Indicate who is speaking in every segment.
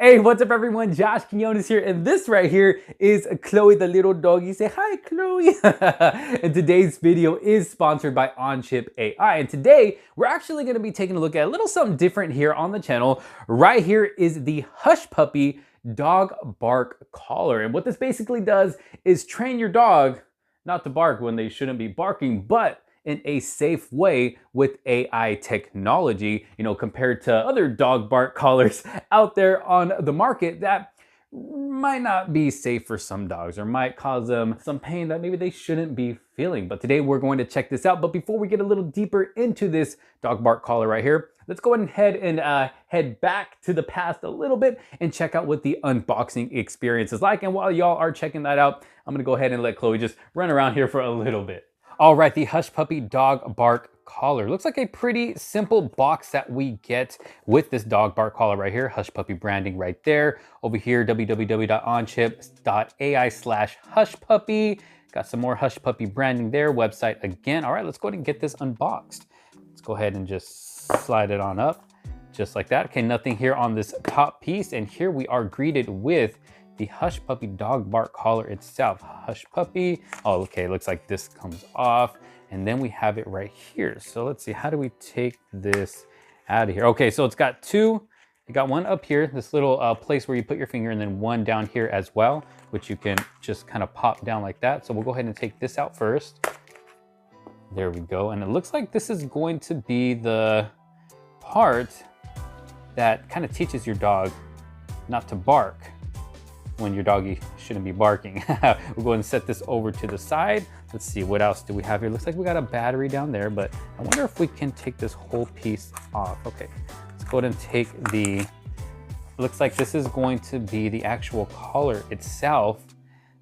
Speaker 1: Hey, what's up everyone? Josh Quinones here, and this right here is Chloe the little doggy. Say hi, Chloe. And today's video is sponsored by OnChip AI. And today, we're actually gonna be taking a look at a little something different here on the channel. Right here is the Hush Puppy dog bark collar. And what this basically does is train your dog not to bark when they shouldn't be barking, but in a safe way with AI technology, compared to other dog bark collars out there on the market that might not be safe for some dogs or might cause them some pain that maybe they shouldn't be feeling. But today we're going to check this out. But before we get a little deeper into this dog bark collar right here, let's go ahead and head back to the past a little bit and check out what the unboxing experience is like. And while y'all are checking that out, I'm gonna go ahead and let Chloe just run around here for a little bit. All right, the Hush Puppy dog bark collar. Looks like a pretty simple box that we get with this dog bark collar right here. Hush Puppy branding right there. Over here, www.onchip.ai/hushpuppy. Got some more Hush Puppy branding there, website again. All right, let's go ahead and get this unboxed. Let's go ahead and just slide it on up, just like that. Okay, nothing here on this top piece. And here we are greeted with the Hush Puppy dog bark collar itself. Hush Puppy. Oh, okay, looks like this comes off. And then we have it right here. So let's see, how do we take this out of here? Okay, so it's got two. You got one up here, this little place where you put your finger, and then one down here as well, which you can just kind of pop down like that. So we'll go ahead and take this out first. There we go. And it looks like this is going to be the part that kind of teaches your dog not to bark when your doggy shouldn't be barking. We'll go ahead and set this over to the side. Let's see, what else do we have here? Looks like we got a battery down there, but I wonder if we can take this whole piece off. Okay, let's go ahead and take the, looks like this is going to be the actual collar itself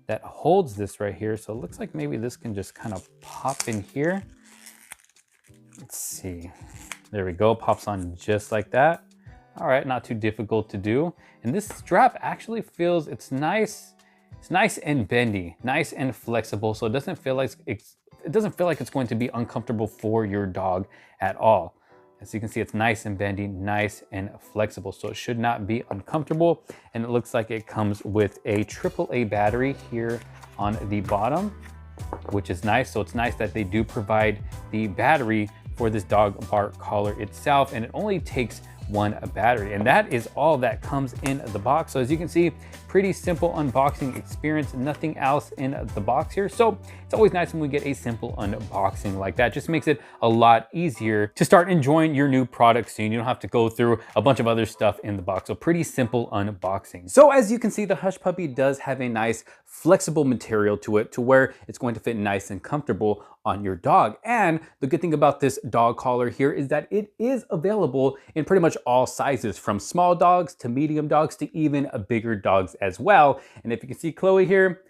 Speaker 1: that holds this right here. So it looks like maybe this can just kind of pop in here. Let's see, there we go, pops on just like that. All right, not too difficult to do. And this strap actually feels, it's nice and bendy, nice and flexible. So it doesn't feel like it's going to be uncomfortable for your dog at all. As you can see, it's nice and bendy, nice and flexible. So it should not be uncomfortable. And it looks like it comes with a AAA battery here on the bottom, which is nice. So it's nice that they do provide the battery for this dog bark collar itself. And it only takes one battery, and that is all that comes in the box. So as you can see, pretty simple unboxing experience, nothing else in the box here. So it's always nice when we get a simple unboxing like that. Just makes it a lot easier to start enjoying your new product soon. You don't have to go through a bunch of other stuff in the box. So pretty simple unboxing. So as you can see, the Hush Puppy does have a nice flexible material to it, to where it's going to fit nice and comfortable on your dog. And the good thing about this dog collar here is that it is available in pretty much all sizes, from small dogs to medium dogs to even bigger dogs as well. And if you can see Chloe here,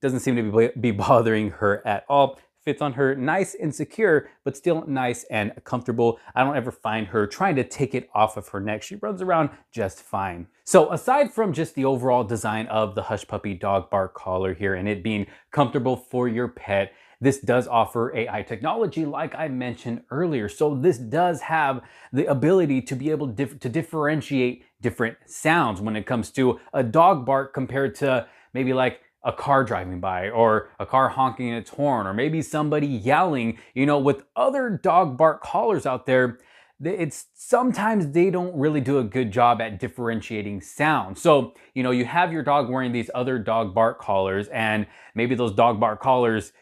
Speaker 1: doesn't seem to be bothering her at all. Fits on her nice and secure, but still nice and comfortable. I don't ever find her trying to take it off of her neck. She runs around just fine. So aside from just the overall design of the Hush Puppy dog bark collar here and it being comfortable for your pet, this does offer AI technology like I mentioned earlier. So this does have the ability to be able to differentiate different sounds when it comes to a dog bark compared to maybe like a car driving by, or a car honking its horn, or maybe somebody yelling. With other dog bark collars out there, it's sometimes they don't really do a good job at differentiating sound. So, you have your dog wearing these other dog bark collars, and maybe those dog bark collars,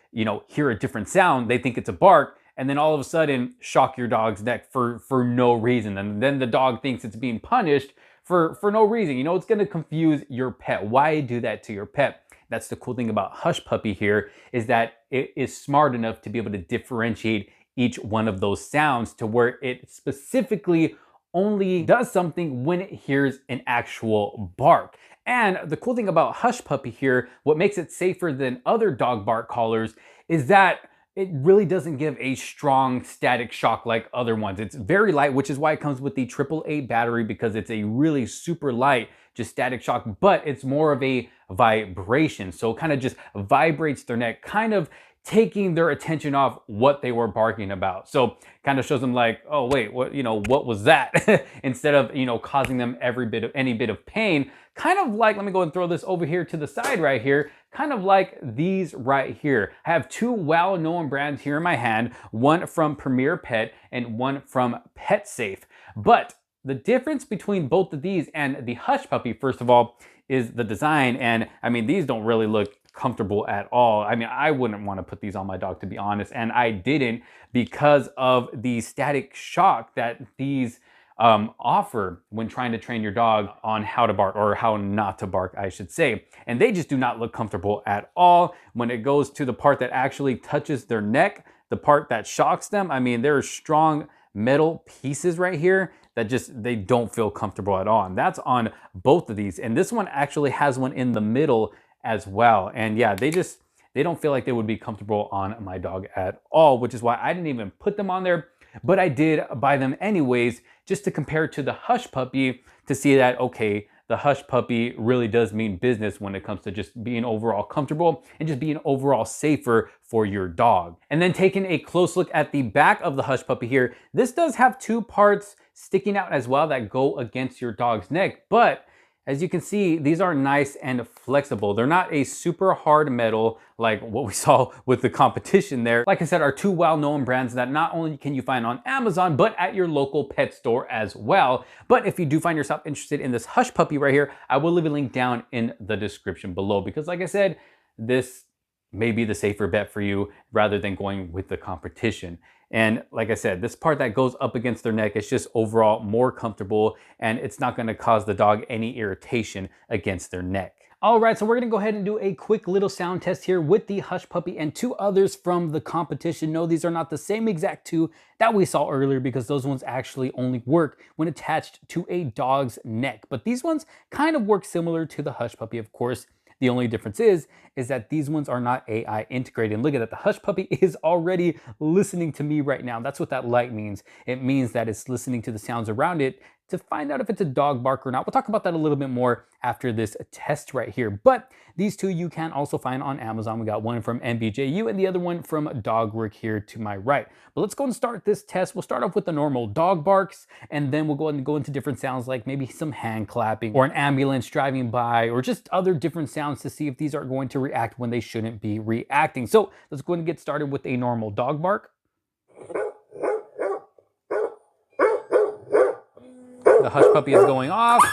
Speaker 1: hear a different sound. They think it's a bark, and then all of a sudden shock your dog's neck for no reason. And then the dog thinks it's being punished for no reason. It's going to confuse your pet. Why do that to your pet? That's the cool thing about Hush Puppy here, is that it is smart enough to be able to differentiate each one of those sounds to where it specifically only does something when it hears an actual bark. And the cool thing about Hush Puppy here, what makes it safer than other dog bark collars, is that it really doesn't give a strong static shock like other ones. It's very light, which is why it comes with the AAA battery, because it's a really super light, just static shock, but it's more of a vibration. So it kind of just vibrates their neck, kind of taking their attention off what they were barking about. So kind of shows them like, oh wait, what, what was that? Instead of, causing them any bit of pain. Kind of like, let me go and throw this over here to the side right here. Kind of like these right here. I have two well-known brands here in my hand, one from Premier Pet and one from Pet Safe. But the difference between both of these and the Hush Puppy, first of all, is the design. And I mean, these don't really look comfortable at all. I mean, I wouldn't want to put these on my dog, to be honest, and I didn't, because of the static shock that these offer when trying to train your dog on how to bark, or how not to bark, I should say. And they just do not look comfortable at all. When it goes to the part that actually touches their neck, the part that shocks them, I mean, there are strong metal pieces right here that they don't feel comfortable at all. And that's on both of these. And this one actually has one in the middle as well. And yeah, they don't feel like they would be comfortable on my dog at all, which is why I didn't even put them on there. But I did buy them anyways, just to compare to the Hush Puppy, to see that, okay, the Hush Puppy really does mean business when it comes to just being overall comfortable and just being overall safer for your dog. And then taking a close look at the back of the Hush Puppy here, this does have two parts sticking out as well that go against your dog's neck. But as you can see, these are nice and flexible. They're not a super hard metal like what we saw with the competition there. Like I said, are two well-known brands that not only can you find on Amazon, but at your local pet store as well. But if you do find yourself interested in this Hush Puppy right here, I will leave a link down in the description below, because like I said, this may be the safer bet for you rather than going with the competition. And like I said, this part that goes up against their neck is just overall more comfortable, and it's not going to cause the dog any irritation against their neck. All right, so we're going to go ahead and do a quick little sound test here with the Hush Puppy and two others from the competition. No, these are not the same exact two that we saw earlier, because those ones actually only work when attached to a dog's neck. But these ones kind of work similar to the Hush Puppy, of course. The only difference is that these ones are not AI integrated. And look at that, the Hush Puppy is already listening to me right now. That's what that light means. It means that it's listening to the sounds around it to find out if it's a dog bark or not. We'll talk about that a little bit more after this test right here. But these two you can also find on Amazon. We got one from MBJU and the other one from Dogwork here to my right. But let's go and start this test. We'll start off with the normal dog barks, and then we'll go ahead and go into different sounds like maybe some hand clapping or an ambulance driving by, or just other different sounds to see if these are going to react when they shouldn't be reacting. So let's go ahead and get started with a normal dog bark. The Hush Puppy is going off,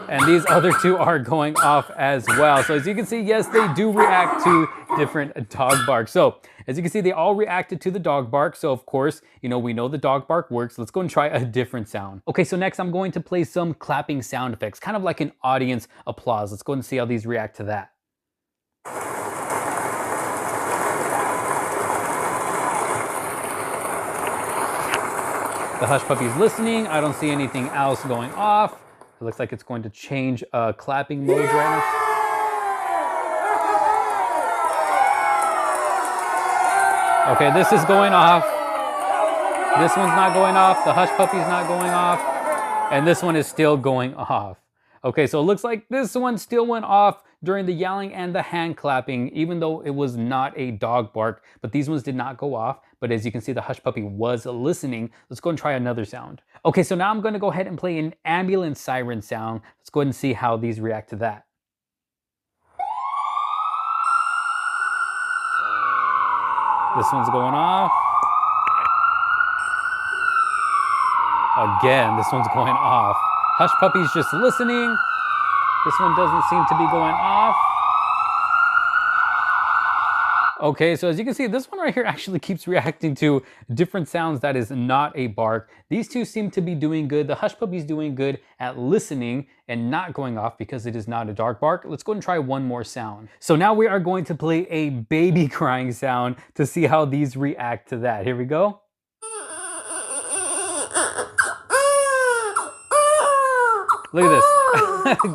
Speaker 1: and these other two are going off as well. So as you can see, yes, they do react to different dog barks. So as you can see, they all reacted to the dog bark. So of course, we know the dog bark works. Let's go and try a different sound. Okay, so next I'm going to play some clapping sound effects, kind of like an audience applause. Let's go and see how these react to that. The Hush Puppy is listening. I don't see anything else going off. It looks like it's going to change clapping mode right now. Okay, this is going off. This one's not going off. The Hush Puppy's not going off. And this one is still going off. Okay, so it looks like this one still went off during the yelling and the hand clapping, even though it was not a dog bark, but these ones did not go off. But as you can see, the Hush Puppy was listening. Let's go and try another sound. Okay, so now I'm going to go ahead and play an ambulance siren sound. Let's go ahead and see how these react to that. This one's going off. Again, this one's going off. Hush Puppy's just listening. This one doesn't seem to be going off. Okay, so as you can see, this one right here actually keeps reacting to different sounds that is not a bark. These two seem to be doing good. The Hush Puppy's doing good at listening and not going off because it is not a dog bark. Let's go and try one more sound. So now we are going to play a baby crying sound to see how these react to that. Here we go. Look at this,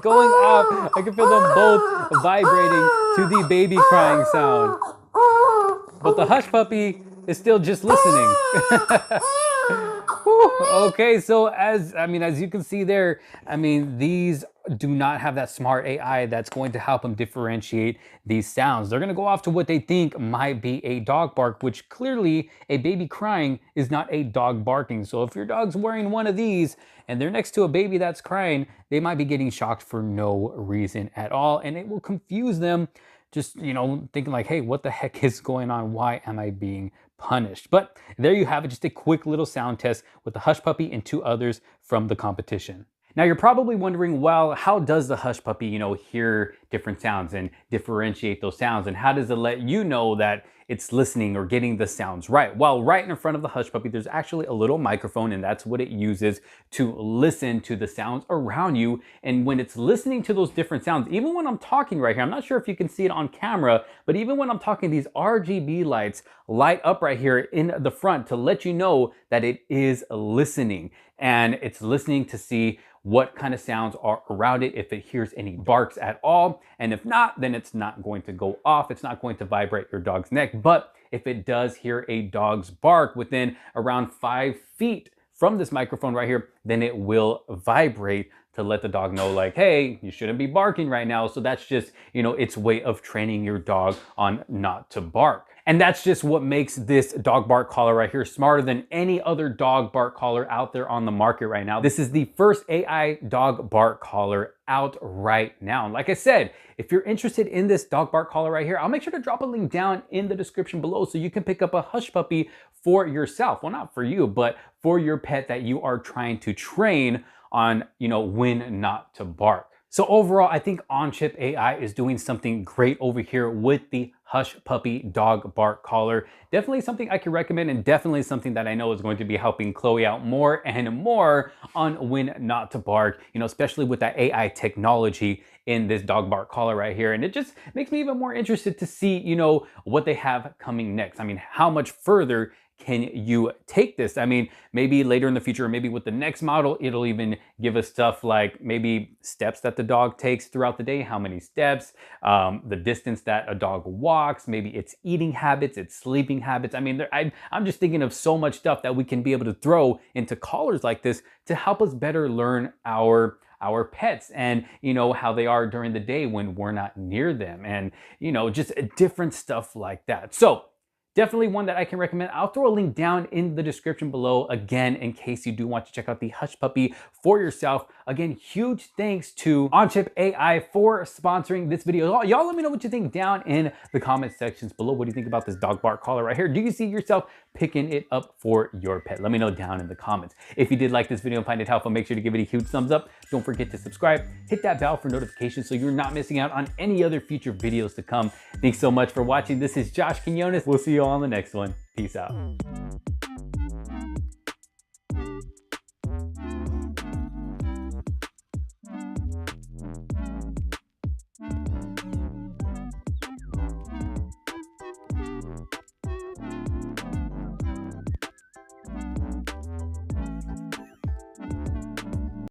Speaker 1: going off. I can feel them both vibrating to the baby crying sound. But the Hush Puppy is still just listening. Okay, so as you can see there, these do not have that smart AI that's going to help them differentiate these sounds. They're going to go off to what they think might be a dog bark, which clearly a baby crying is not a dog barking. So if your dog's wearing one of these and they're next to a baby that's crying, they might be getting shocked for no reason at all. And it will confuse them, just, thinking like, hey, what the heck is going on? Why am I being punished? But there you have it, just a quick little sound test with the Hush Puppy and 2 others from the competition. Now you're probably wondering, well, how does the Hush Puppy, hear different sounds and differentiate those sounds? And how does it let you know that it's listening or getting the sounds right? Well, right in front of the Hush Puppy, there's actually a little microphone, and that's what it uses to listen to the sounds around you. And when it's listening to those different sounds, even when I'm talking right here, I'm not sure if you can see it on camera, but even when I'm talking, these RGB lights light up right here in the front to let you know that it is listening. And it's listening to see what kind of sounds are around it, if it hears any barks at all. And if not, then it's not going to go off. It's not going to vibrate your dog's neck. But if it does hear a dog's bark within around 5 feet from this microphone right here, then it will vibrate to let the dog know like, hey, you shouldn't be barking right now. So that's just, its way of training your dog on not to bark. And that's just what makes this dog bark collar right here smarter than any other dog bark collar out there on the market right now. This is the first AI dog bark collar out right now. And like I said, if you're interested in this dog bark collar right here, I'll make sure to drop a link down in the description below so you can pick up a Hush Puppy for yourself. Well, not for you, but for your pet that you are trying to train on, when not to bark. So overall, I think On-Chip AI is doing something great over here with the Hush Puppy dog bark collar. Definitely something I can recommend, and definitely something that I know is going to be helping Chloe out more and more on when not to bark, especially with that AI technology in this dog bark collar right here. And it just makes me even more interested to see, what they have coming next. I mean, how much further can you take this? I mean, maybe later in the future, maybe with the next model, it'll even give us stuff like maybe steps that the dog takes throughout the day, how many steps, the distance that a dog walks, maybe its eating habits, its sleeping habits. I mean, I'm just thinking of so much stuff that we can be able to throw into collars like this to help us better learn our pets and, how they are during the day when we're not near them, and, just different stuff like that. So definitely one that I can recommend. I'll throw a link down in the description below again in case you do want to check out the Hush Puppy for yourself. Again, huge thanks to On-Chip AI for sponsoring this video. Y'all let me know what you think down in the comment sections below. What do you think about this dog bark collar right here? Do you see yourself picking it up for your pet? Let me know down in the comments. If you did like this video and find it helpful, make sure to give it a huge thumbs up. Don't forget to subscribe. Hit that bell for notifications so you're not missing out on any other future videos to come. Thanks so much for watching. This is Josh Quinones. We'll see you all on the next one. Peace out.